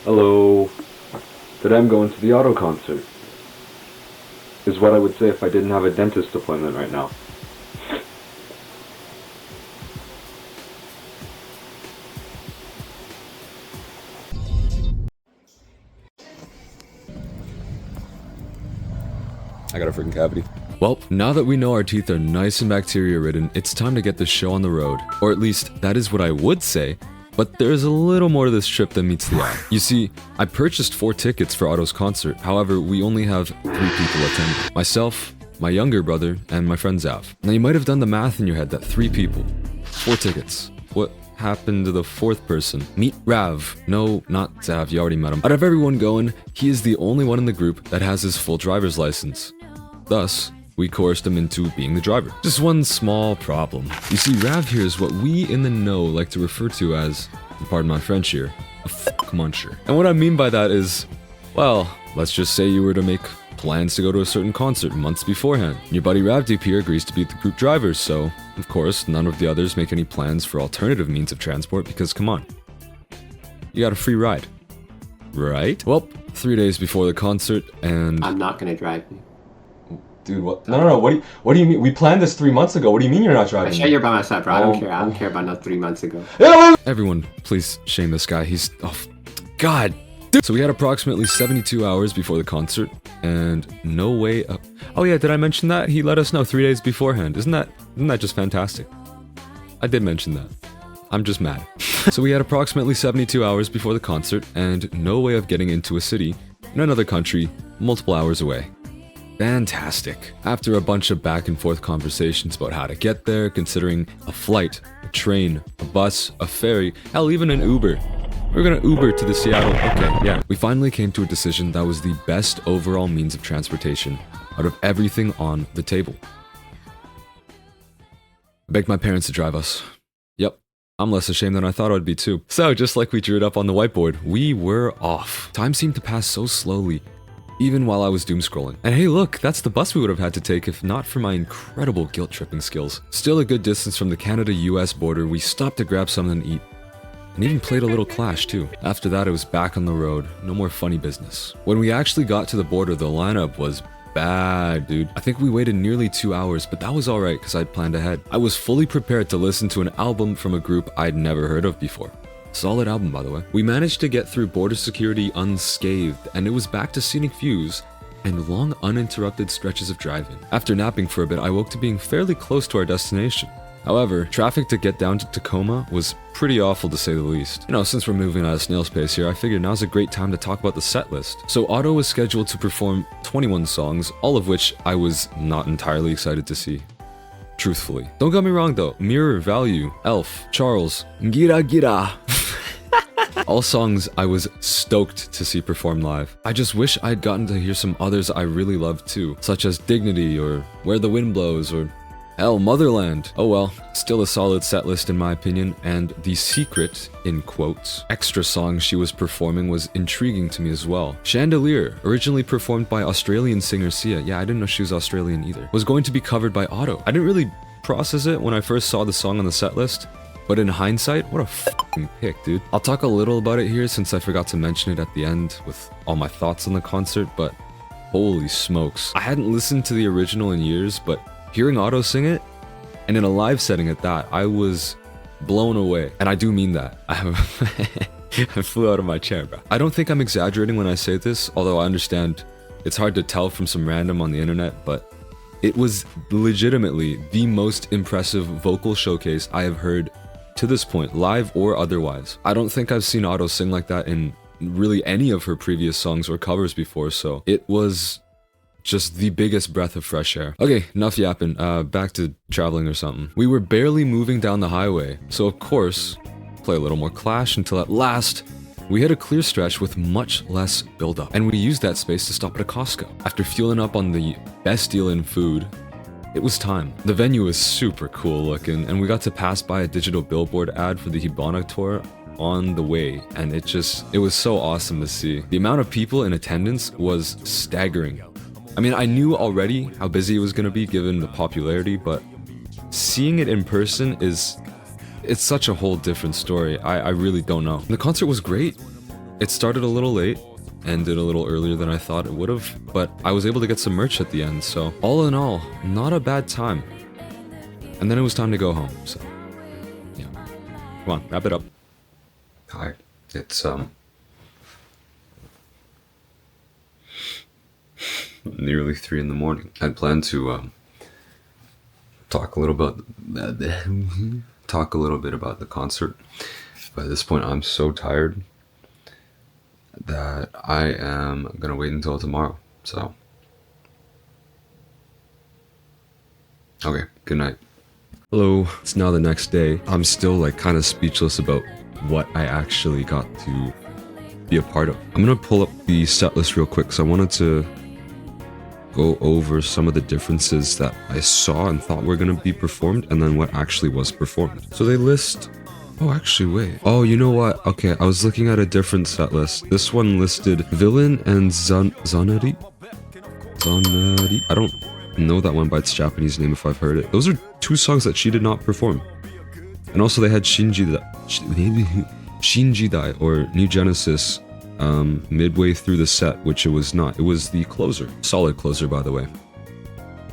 Hello. Today I'm going to the auto concert. Is what I would say if I didn't have a dentist appointment right now. I got a freaking cavity. Well, now that we know our teeth are nice and bacteria-ridden, it's time to get this show on the road. Or at least, that is what I would say, but there's a little more to this trip than meets the eye. You see, I purchased 4 tickets for Otto's concert, however, we only have 3 people attending. Myself, my younger brother, and my friend Zav. Now you might have done the math in your head that 3 people, 4 tickets. What happened to the 4th person? Meet Rav. No, not Zav, you already met him. Out of everyone going, he is the only one in the group that has his full driver's license. Thus, we coerced him into being the driver. Just one small problem. You see, Rav here is what we in the know like to refer to as, pardon my French here, a fuck muncher. And what I mean by that is, well, let's just say you were to make plans to go to a certain concert months beforehand. Your buddy Ravdeep here agrees to be the group driver, so, of course, none of the others make any plans for alternative means of transport because, come on, you got a free ride, right? Well, 3 days before the concert, and... I'm not gonna drive you. Dude, what? No. What do you mean? We planned this 3 months ago. What do you mean you're not driving? Shut your bum ass up, bro. I don't care. I don't care about no 3 months ago. Everyone, please shame this guy. He's... oh, God. Dude. So we had approximately 72 hours before the concert, and no way up... oh yeah, did I mention that? He let us know 3 days beforehand. Isn't that just fantastic? I did mention that. I'm just mad. So we had approximately 72 hours before the concert, and no way of getting into a city in another country multiple hours away. Fantastic. After a bunch of back and forth conversations about how to get there, considering a flight, a train, a bus, a ferry, hell, even an Uber. We're gonna Uber to the Seattle, okay, yeah. We finally came to a decision that was the best overall means of transportation out of everything on the table. I begged my parents to drive us. Yep, I'm less ashamed than I thought I'd be too. So, just like we drew it up on the whiteboard, we were off. Time seemed to pass so slowly, even while I was doom scrolling. And hey look, that's the bus we would have had to take if not for my incredible guilt tripping skills. Still a good distance from the Canada-US border, we stopped to grab something to eat. And even played a little Clash too. After that it was back on the road, no more funny business. When we actually got to the border, the lineup was bad, dude. I think we waited nearly 2 hours, but that was alright because I'd planned ahead. I was fully prepared to listen to an album from a group I'd never heard of before. Solid album, by the way. We managed to get through border security unscathed, and it was back to scenic views and long uninterrupted stretches of driving. After napping for a bit, I woke to being fairly close to our destination. However, traffic to get down to Tacoma was pretty awful to say the least. You know, since we're moving out of snail's pace here, I figured now's a great time to talk about the set list. So Otto was scheduled to perform 21 songs, all of which I was not entirely excited to see. Truthfully. Don't get me wrong though, Mirror, Value, Elf, Charles, Gira Gira. All songs I was stoked to see performed live. I just wish I'd gotten to hear some others I really loved too, such as Dignity or Where the Wind Blows or hell, Motherland. Oh well, still a solid set list in my opinion, and the secret, in quotes, extra song she was performing was intriguing to me as well. Chandelier, originally performed by Australian singer Sia, yeah, I didn't know she was Australian either, was going to be covered by Otto. I didn't really process it when I first saw the song on the set list, but in hindsight, what a f***ing pick, dude. I'll talk a little about it here since I forgot to mention it at the end with all my thoughts on the concert, but holy smokes. I hadn't listened to the original in years, but hearing Otto sing it, and in a live setting at that, I was blown away. And I do mean that. I flew out of my chair, bro. I don't think I'm exaggerating when I say this, although I understand it's hard to tell from some random on the internet, but it was legitimately the most impressive vocal showcase I have heard to this point, live or otherwise. I don't think I've seen Otto sing like that in really any of her previous songs or covers before, so it was just the biggest breath of fresh air. Okay, enough yapping, back to traveling or something. We were barely moving down the highway, so of course, play a little more Clash until at last, we hit a clear stretch with much less buildup, and we used that space to stop at a Costco. After fueling up on the best deal in food, it was time. The venue was super cool looking, and we got to pass by a digital billboard ad for the Hibana tour on the way, and it was so awesome to see. The amount of people in attendance was staggering. I mean, I knew already how busy it was gonna be given the popularity, but seeing it in person it's such a whole different story. I really don't know. The concert was great. It started a little late, ended a little earlier than I thought it would have, but I was able to get some merch at the end, so all in all, not a bad time. And then it was time to go home, so yeah. Come on, wrap it up. Hi, it's nearly 3 in the morning. I'd planned to talk a little bit about the concert. But at this point, I'm so tired that I am gonna wait until tomorrow. So, okay, good night. Hello, it's now the next day. I'm still like kind of speechless about what I actually got to be a part of. I'm gonna pull up the set list real quick because I wanted to go over some of the differences that I saw and thought were gonna be performed and then what actually was performed. So they list... Oh, actually, wait. Oh, you know what? Okay, I was looking at a different set list. This one listed Villain and Zanari? Zanari? I don't know that one by its Japanese name if I've heard it. Those are 2 songs that she did not perform. And also they had Shinjidai or New Genesis midway through the set, which it was not. It was the closer. Solid closer, by the way.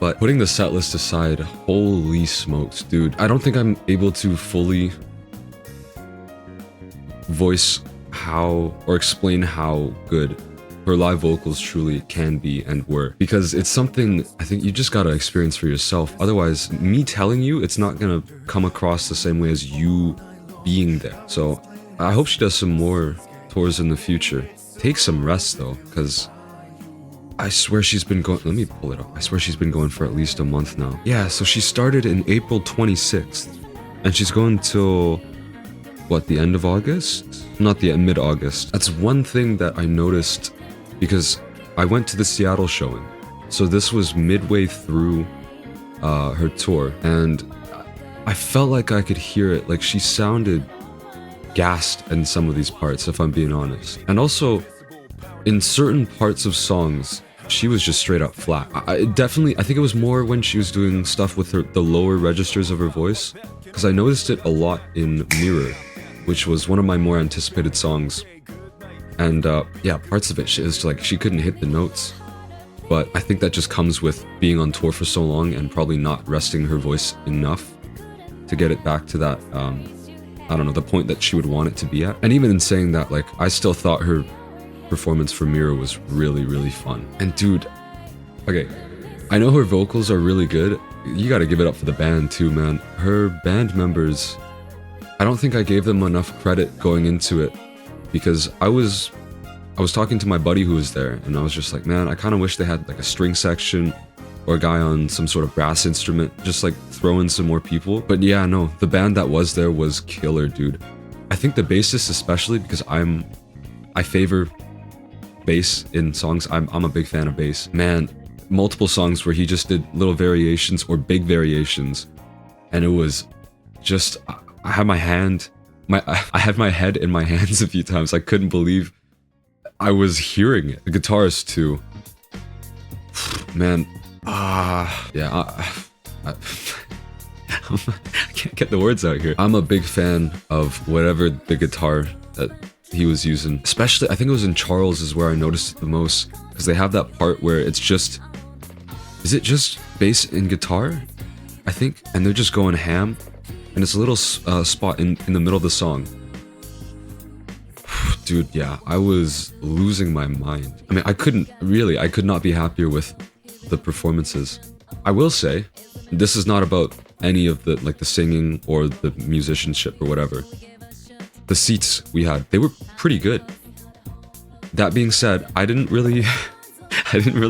But putting the set list aside, holy smokes, dude. I don't think I'm able to fully voice how or explain how good her live vocals truly can be and were, because it's something I think you just gotta experience for yourself. Otherwise, me telling you, it's not gonna come across the same way as you being there. So I hope she does some more tours in the future. Take some rest though, because I swear she's been going... Let me pull it up. I swear she's been going for at least a month now. Yeah, so she started in April 26th and she's going till... what, the end of August? Not the end, mid-August. That's one thing that I noticed because I went to the Seattle showing. So this was midway through her tour and I felt like I could hear it. Like she sounded gassed in some of these parts, if I'm being honest. And also, in certain parts of songs, she was just straight up flat. I think it was more when she was doing stuff with the lower registers of her voice, because I noticed it a lot in Mirror, which was one of my more anticipated songs. And yeah, parts of it, she couldn't hit the notes. But I think that just comes with being on tour for so long and probably not resting her voice enough to get it back to that, I don't know, the point that she would want it to be at. And even in saying that, like, I still thought her performance for Mirror was really, really fun. And dude, okay, I know her vocals are really good. You gotta give it up for the band too, man. Her band members, I don't think I gave them enough credit going into it, because I was talking to my buddy who was there and I was just like, man, I kind of wish they had like a string section or a guy on some sort of brass instrument, just like throw in some more people. But yeah, no, the band that was there was killer, dude. I think the bassist especially, because I favor bass in songs. I'm a big fan of bass. Man, multiple songs where he just did little variations or big variations, and it was just, I had my head in my hands a few times. I couldn't believe I was hearing it. The guitarist too, man. Yeah, I can't get the words out here. I'm a big fan of whatever the guitar that he was using. Especially, I think it was in Charles is where I noticed it the most, because they have that part where it's just, is it just bass and guitar? I think, and they're just going ham, and it's a little spot in the middle of the song. Dude, yeah, I was losing my mind. I mean, I could not be happier with the performances. I will say, this is not about any of the, like, the singing or the musicianship or whatever. The seats we had, they were pretty good. That being said, I didn't really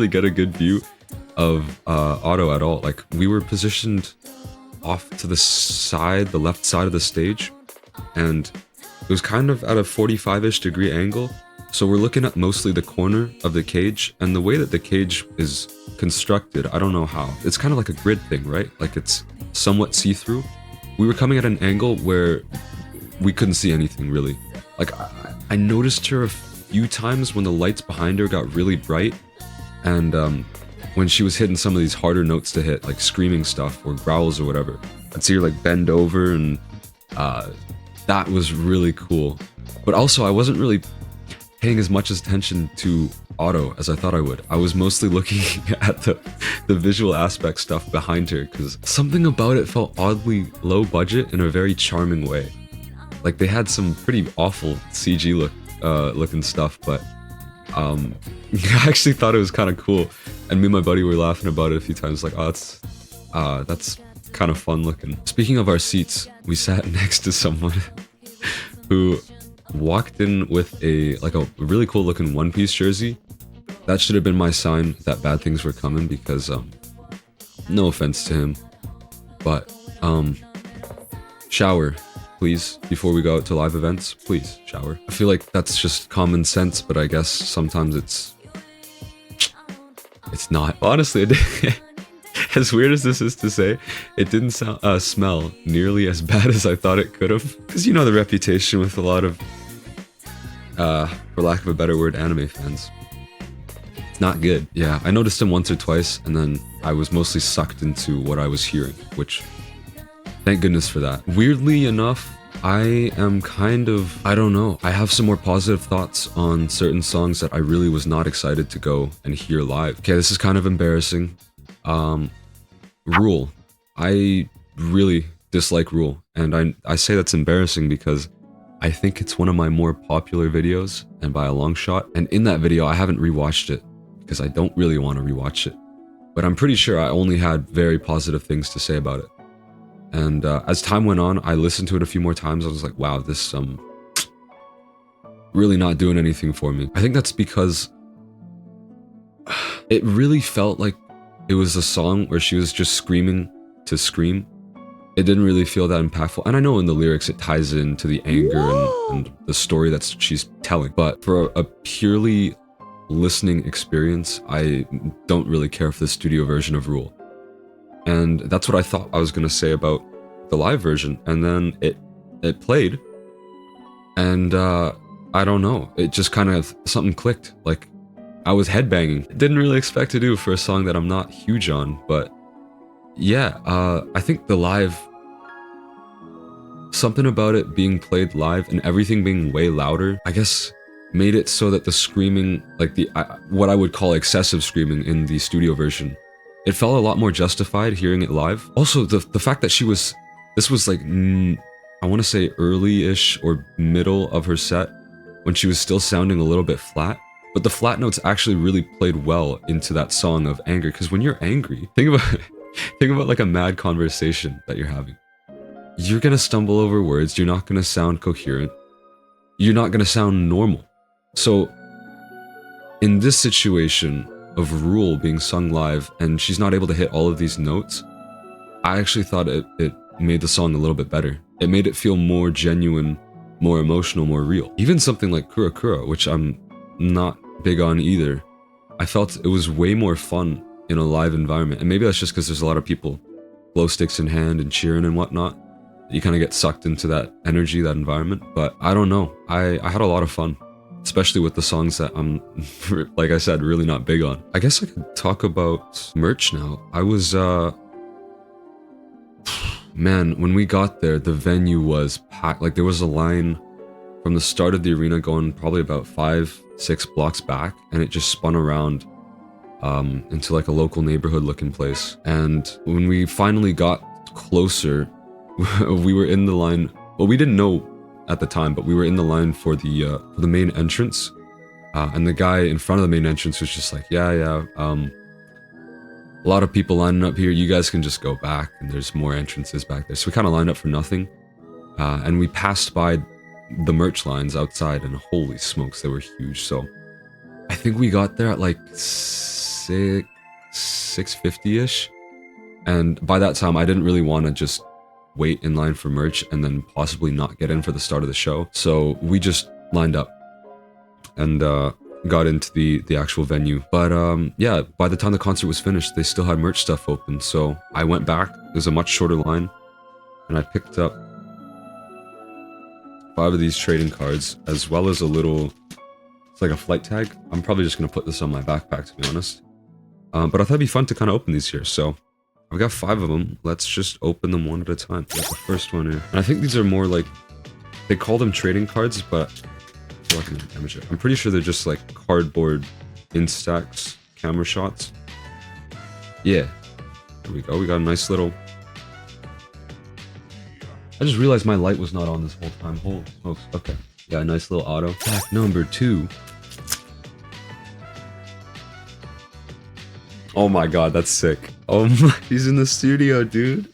get a good view of Otto at all. Like, we were positioned off to the side, the left side of the stage, and it was kind of at a 45-ish degree angle. So we're looking at mostly the corner of the cage, and the way that the cage is constructed, I don't know how. It's kind of like a grid thing, right? Like it's somewhat see-through. We were coming at an angle where we couldn't see anything really. Like I noticed her a few times when the lights behind her got really bright, and when she was hitting some of these harder notes to hit, like screaming stuff or growls or whatever, I'd see her like bend over, and that was really cool. But also I wasn't really paying as much attention to Auto as I thought I would. I was mostly looking at the visual aspect stuff behind her, because something about it felt oddly low budget in a very charming way. Like, they had some pretty awful CG looking stuff, but I actually thought it was kind of cool. And me and my buddy were laughing about it a few times, like, oh, that's kind of fun looking. Speaking of our seats, we sat next to someone who walked in with a really cool looking One Piece jersey. That should have been my sign that bad things were coming, because no offense to him, but shower, please, before we go out to live events. Please shower. I feel like that's just common sense, but I guess sometimes it's not. Honestly, as weird as this is to say, it didn't smell nearly as bad as I thought it could have. Because you know the reputation with a lot of, for lack of a better word, anime fans. It's not good. Yeah, I noticed him once or twice, and then I was mostly sucked into what I was hearing, which, thank goodness for that. Weirdly enough, I am kind of, I don't know, I have some more positive thoughts on certain songs that I really was not excited to go and hear live. Okay, this is kind of embarrassing. Rule. I really dislike Rule, and I say that's embarrassing because I think it's one of my more popular videos, and by a long shot. And in that video, I haven't rewatched it because I don't really want to rewatch it, but I'm pretty sure I only had very positive things to say about it. And as time went on, I listened to it a few more times. I was like, wow, this really not doing anything for me. I think that's because it really felt like it was a song where she was just screaming to scream. It didn't really feel that impactful. And I know in the lyrics it ties into the anger and the story that she's telling. But for a purely listening experience, I don't really care for the studio version of Rule. And that's what I thought I was going to say about the live version. And then it played. And I don't know. It just kind of, something clicked. Like, I was headbanging. Didn't really expect to do for a song that I'm not huge on, but yeah, I think the live, something about it being played live and everything being way louder, I guess made it so that the screaming, like what I would call excessive screaming in the studio version, it felt a lot more justified hearing it live. Also, the fact that this was like, I want to say early-ish or middle of her set, when she was still sounding a little bit flat. But the flat notes actually really played well into that song of anger, because when you're angry, think about like a mad conversation that you're having. You're gonna stumble over words, you're not gonna sound coherent, you're not gonna sound normal. So in this situation of Rule being sung live and she's not able to hit all of these notes, I actually thought it made the song a little bit better. It made it feel more genuine, more emotional, more real. Even something like Kura Kura, which I'm not big on either, I felt it was way more fun in a live environment. And maybe that's just because there's a lot of people glow sticks in hand and cheering and whatnot. You kind of get sucked into that energy, that environment. But I don't know, I had a lot of fun, especially with the songs that I'm, like I said, really not big on. I guess I could talk about merch now. I was, man, when we got there, the venue was packed. Like, there was a line from the start of the arena going probably about 5-6 blocks back, and it just spun around into like a local neighborhood looking place. And when we finally got closer, we were in the line. Well, we didn't know at the time, but we were in the line for the main entrance. And the guy in front of the main entrance was just like, yeah, a lot of people lining up here. You guys can just go back, and there's more entrances back there. So we kind of lined up for nothing. And we passed by the merch lines outside, and holy smokes, they were huge. So I think we got there at like 6:50ish, and by that time I didn't really want to just wait in line for merch and then possibly not get in for the start of the show. So we just lined up and got into the actual venue. But yeah, by the time the concert was finished, they still had merch stuff open. So I went back. There's a much shorter line, and I picked up 5 of these trading cards, as well as a little, it's like a flight tag. I'm probably just going to put this on my backpack, to be honest. But I thought it'd be fun to kind of open these here. So I've got 5 of them. Let's just open them one at a time. Got the first one here. And I think these are more like, they call them trading cards, but recommend camera shot. I'm pretty sure they're just like cardboard Instax camera shots. Yeah. There we go. We got a nice little... I just realized my light was not on this whole time. Holy smokes. Okay. Yeah, a nice little auto. Pack number 2. Oh my god, that's sick. Oh my, he's in the studio, dude.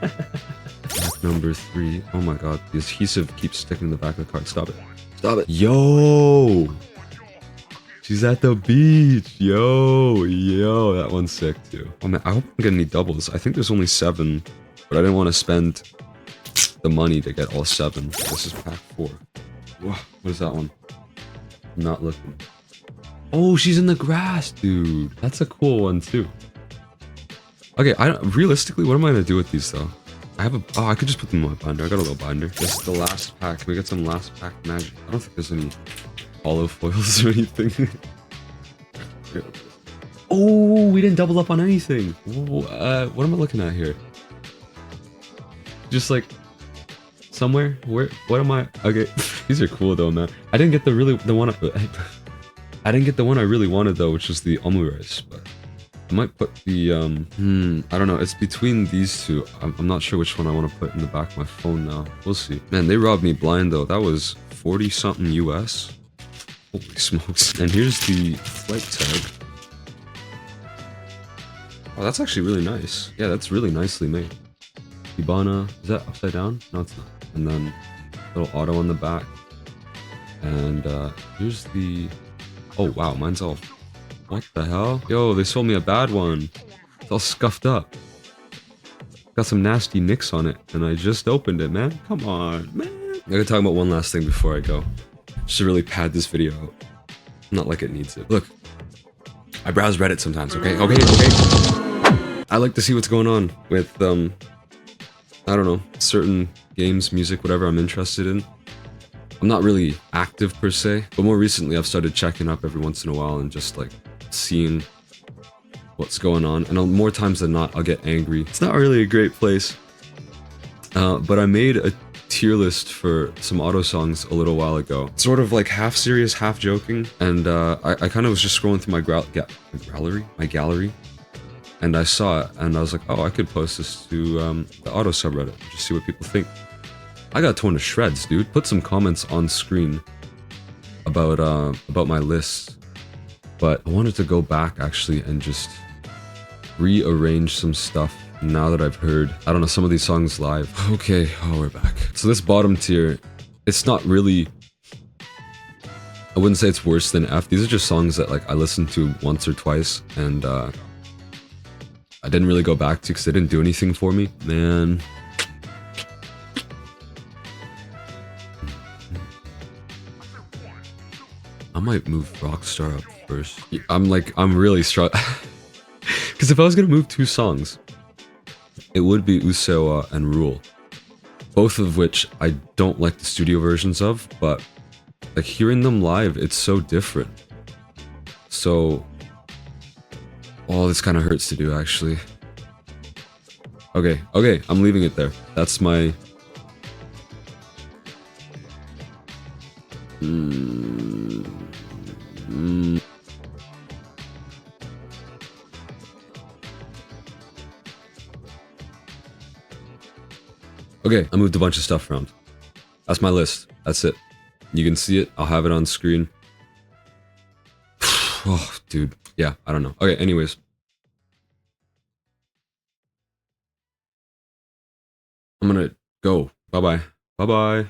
Pack number 3. Oh my god, the adhesive keeps sticking in the back of the card. Stop it. Stop it. Yo! She's at the beach. Yo, that one's sick too. Oh man, I hope I get any doubles. I think there's only 7, but I didn't want to spend the money to get all 7. This is pack 4. Whoa, what is that one? I'm not looking. Oh, she's in the grass, dude. That's a cool one too. Okay, realistically, what am I gonna do with these though? I have I could just put them in my binder. I got a little binder. This is the last pack. Can we get some last pack magic? I don't think there's any hollow foils or anything. Oh, we didn't double up on anything. Whoa, what am I looking at here? Just like somewhere? Where? What am I? Okay, these are cool though, man. I didn't get the one. I didn't get the one I really wanted though, which was the omurice. But I might put the I don't know. It's between these two. I'm not sure which one I want to put in the back of my phone now. We'll see. Man, they robbed me blind though. That was 40 something US. Holy smokes. And here's the flight tag. Oh, that's actually really nice. Yeah, that's really nicely made. Hibana. Is that upside down? No, it's not. And then little auto on the back. And here's the... Oh, wow. Mine's all... What the hell? Yo, they sold me a bad one. It's all scuffed up. Got some nasty nicks on it. And I just opened it, man. Come on, man. I gotta talk about one last thing before I go. Just to really pad this video out. Not like it needs it. Look. I browse Reddit sometimes, okay? Okay. I like to see what's going on with, I don't know, certain games, music, whatever I'm interested in. I'm not really active per se, but more recently I've started checking up every once in a while and just like seeing what's going on. And more times than not, I'll get angry. It's not really a great place. But I made a tier list for some auto songs a little while ago. Sort of like half serious, half joking. And I kind of was just scrolling through my gallery. And I saw it and I was like, oh, I could post this to the auto subreddit. Just see what people think. I got torn to shreds, dude. Put some comments on screen about my list. But I wanted to go back actually and just rearrange some stuff now that I've heard, I don't know, some of these songs live. Okay, oh, we're back. So this bottom tier, it's not really, I wouldn't say it's worse than F. These are just songs that like I listened to once or twice and I didn't really go back to because they didn't do anything for me. Man. I might move Rockstar up first. I'm really struggling. Because if I was gonna move 2 songs, it would be Usewa and Rule. Both of which I don't like the studio versions of, but like hearing them live, it's so different. So, oh, this kind of hurts to do actually. Okay, I'm leaving it there. That's my... Okay, I moved a bunch of stuff around. That's my list. That's it. You can see it. I'll have it on screen. Oh, dude. Yeah, I don't know. Okay, anyways. I'm gonna go. Bye-bye. Bye-bye.